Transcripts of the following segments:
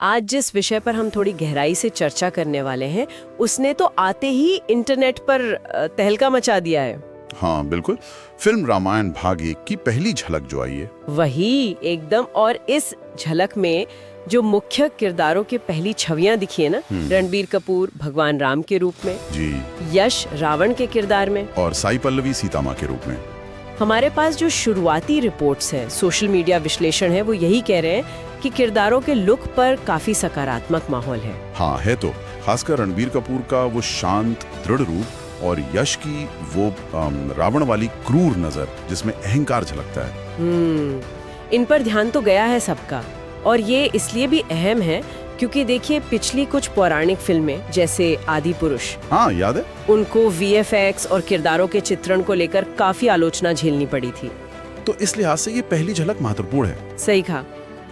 आज जिस विषय पर हम थोड़ी गहराई से चर्चा करने वाले हैं, उसने तो आते ही इंटरनेट पर तहलका मचा दिया है। हाँ बिल्कुल, फिल्म रामायण भाग 1 की पहली झलक जो आई है। वही एकदम। और इस झलक में जो मुख्य किरदारों के पहली छवियां दिखी है ना, रणबीर कपूर भगवान राम के रूप में, जी, यश रावण के किरदार में, और साई पल्लवी सीता माँ के रूप में। हमारे पास जो शुरुआती रिपोर्ट्स हैं, सोशल मीडिया विश्लेषण है, वो यही कह रहे हैं कि किरदारों के लुक पर काफी सकारात्मक माहौल है। हाँ है तो, खासकर रणबीर कपूर का वो शांत दृढ़ रूप और यश की वो रावण वाली क्रूर नजर जिसमें अहंकार झलकता है। इन पर ध्यान तो गया है सबका, और ये इसलिए भी अहम है क्योंकि देखिए पिछली कुछ पौराणिक फिल्में जैसे आदि पुरुष, हाँ याद है, उनको वीएफएक्स और किरदारों के चित्रण को लेकर काफी आलोचना झेलनी पड़ी थी। तो इस लिहाज से ये पहली झलक महत्वपूर्ण है। सही कहा।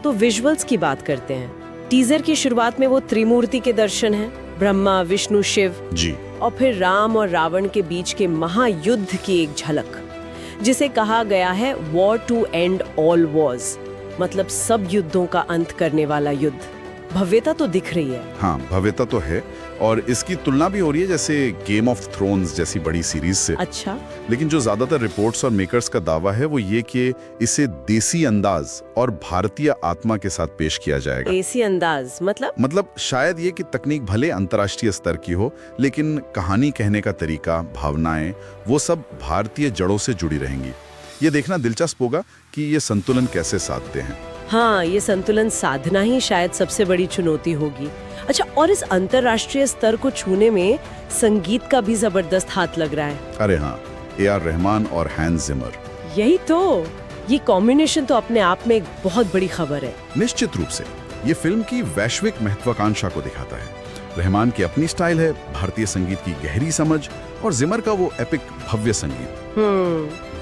तो विजुअल्स की बात करते हैं। टीजर की शुरुआत में वो त्रिमूर्ति के दर्शन हैं, ब्रह्मा विष्णु शिव जी, और फिर राम और रावण के बीच के महायुद्ध की एक झलक, जिसे कहा गया है war to end all wars, मतलब सब युद्धों का अंत करने वाला युद्ध। भव्यता तो दिख रही है। हाँ भव्यता तो है, और इसकी तुलना भी हो रही है जैसे गेम ऑफ थ्रोन्स जैसी बड़ी सीरीज से। अच्छा। लेकिन जो ज्यादातर रिपोर्ट्स और मेकर्स का दावा है वो ये कि इसे देसी अंदाज और भारतीय आत्मा के साथ पेश किया जाएगा। देसी अंदाज मतलब शायद ये कि तकनीक भले अंतर्राष्ट्रीय स्तर की हो, लेकिन कहानी कहने का तरीका, भावनाएं, वो सब भारतीय जड़ों से जुड़ी रहेंगी। ये देखना दिलचस्प होगा कि ये संतुलन कैसे साधते हैं। हाँ, ये संतुलन साधना ही शायद सबसे बड़ी चुनौती होगी। अच्छा, और इस अंतर्राष्ट्रीय स्तर को छूने में संगीत का भी जबरदस्त हाथ लग रहा है। अरे हाँ, ए.आर. रहमान और हैंस जिमर। यही तो, ये कॉम्बिनेशन तो अपने आप में एक बहुत बड़ी खबर है। निश्चित रूप से ये फिल्म की वैश्विक महत्वाकांक्षा को दिखाता है। रहमान की अपनी स्टाइल है, भारतीय संगीत की गहरी समझ, और जिमर का वो एपिक भव्य संगीत।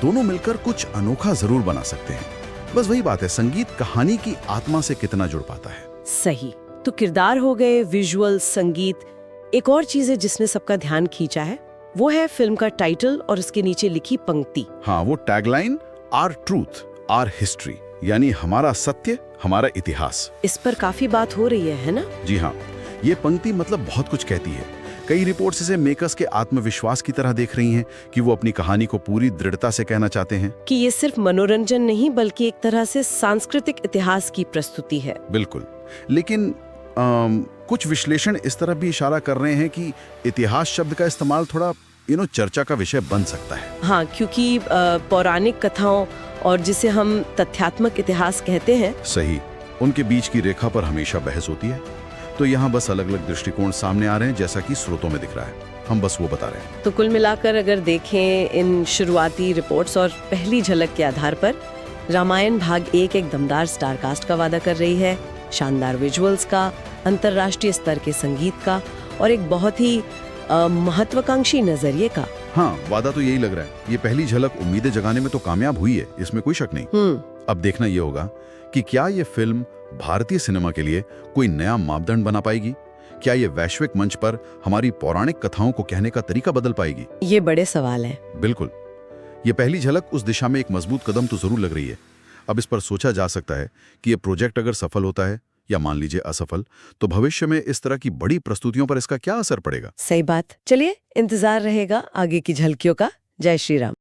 दोनों मिलकर कुछ अनोखा जरूर बना सकते हैं। बस वही बात है, संगीत कहानी की आत्मा से कितना जुड़ पाता है। सही। तो किरदार हो गए, विजुअल, संगीत। एक और चीज है जिसने सबका ध्यान खींचा है, वो है फिल्म का टाइटल और उसके नीचे लिखी पंक्ति। हाँ, वो tagline, our truth our history, यानी हमारा सत्य हमारा इतिहास। इस पर काफी बात हो रही है ना? जी हाँ, ये पंक्ति मतलब बहुत कुछ कहती है। कई रिपोर्ट्स इसे मेकर्स के आत्मविश्वास की तरह देख रही हैं कि वो अपनी कहानी को पूरी दृढ़ता से कहना चाहते हैं कि ये सिर्फ मनोरंजन नहीं बल्कि एक तरह से सांस्कृतिक इतिहास की प्रस्तुति है। बिल्कुल, लेकिन कुछ विश्लेषण इस तरह भी इशारा कर रहे हैं कि इतिहास शब्द का इस्तेमाल थोड़ा चर्चा का विषय बन सकता है। हाँ, क्योंकि पौराणिक कथाओं और जिसे हम तथ्यात्मक इतिहास कहते हैं, सही, उनके बीच की रेखा पर हमेशा बहस होती है। तो यहाँ बस अलग अलग दृष्टिकोण सामने आ रहे हैं, जैसा कि स्रोतों में दिख रहा है। हम बस वो बता रहे हैं। तो कुल मिलाकर अगर देखें इन शुरुआती रिपोर्ट्स और पहली झलक के आधार पर, रामायण भाग 1 एक दमदार स्टारकास्ट का वादा कर रही है, शानदार विजुअल्स का, अंतर्राष्ट्रीय स्तर के संगीत का, और एक बहुत ही महत्वाकांक्षी नजरिए का। हाँ, वादा तो यही लग रहा है। ये पहली झलक उम्मीदें जगाने में तो कामयाब हुई है, इसमें कोई शक नहीं। अब देखना ये होगा कि क्या ये फिल्म भारतीय सिनेमा के लिए कोई नया मापदंड बना पाएगी। क्या ये वैश्विक मंच पर हमारी पौराणिक कथाओं को कहने का तरीका बदल पाएगी? ये बड़े सवाल हैं। बिल्कुल, ये पहली झलक उस दिशा में एक मजबूत कदम तो जरूर लग रही है। अब इस पर सोचा जा सकता है कि ये प्रोजेक्ट अगर सफल होता है या मान लीजिए असफल, तो भविष्य में इस तरह की बड़ी प्रस्तुतियों पर इसका क्या असर पड़ेगा। सही बात। चलिए, इंतजार रहेगा आगे की झलकियों का। जय श्री राम।